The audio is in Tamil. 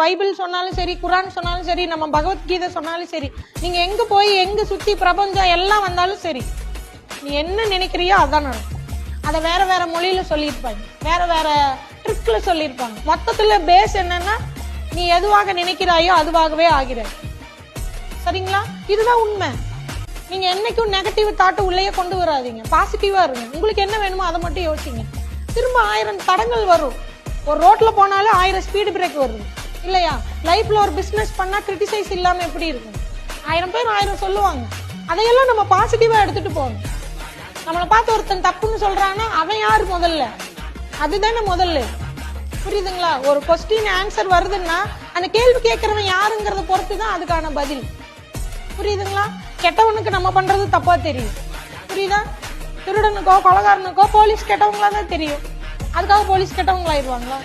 பைபிள் சொன்னாலும் சரி, குரான் சொன்னாலும் சரி, நம்ம பகவத்கீதை சொன்னாலும் சரி, நீங்க எங்க போய் எங்க சுத்தி பிரபஞ்சம் எல்லாம் வந்தாலும் சரி, நீ என்ன நினைக்கிறியோ அதான் நடக்கும். அதை வேற வேற மொழியில சொல்லியிருப்பாங்க, வேற வேற ட்ரிக்ல சொல்லியிருப்பாங்க. மொத்தத்துல பேஸ் என்னன்னா, நீ எதுவாக நினைக்கிறாயோ அதுவாகவே ஆகிறாய். சரிங்களா? இதுதான் உண்மை. நீங்க என்னைக்கும் நெகட்டிவ் தாட்டு உள்ளே கொண்டு வராதீங்க, பாசிட்டிவா இருங்க. உங்களுக்கு என்ன வேணுமோ அதை மட்டும் யோசிங்க. திரும்ப 1000 தடங்கள் வரும். ஒரு ரோட்ல போனாலும் 1000 ஸ்பீடு பிரேக் வருது இல்லையா? லைஃப்ல ஒரு பிசினஸ் பண்ணா கிரிட்டிசைஸ் இல்லாம எப்படி இருக்கும்? 1000 பேர் 1000 சொல்லுவாங்க. அதையெல்லாம் நம்ம பாசிட்டிவா எடுத்துட்டு போகணும். நம்மளை பார்த்து ஒருத்தன் தப்புன்னு சொல்றான்னா அவன் யாரு முதல்ல? அதுதானே முதல்ல. புரியுதுங்களா? ஒரு கொஸ்டின் ஆன்சர் வருதுன்னா அந்த கேள்வி கேட்கறவன் யாருங்கிறத பொறுத்து தான் அதுக்கான பதில். புரியுதுங்களா? கெட்டவனுக்கு நம்ம பண்றது தப்பா தெரியும். புரியுதா? திருடனுக்கோ கொலைகாரனுக்கோ போலீஸ் கெட்டவங்களா தான் தெரியும். அதுக்காக போலீஸ் கெட்டவங்களாயிருவாங்களா?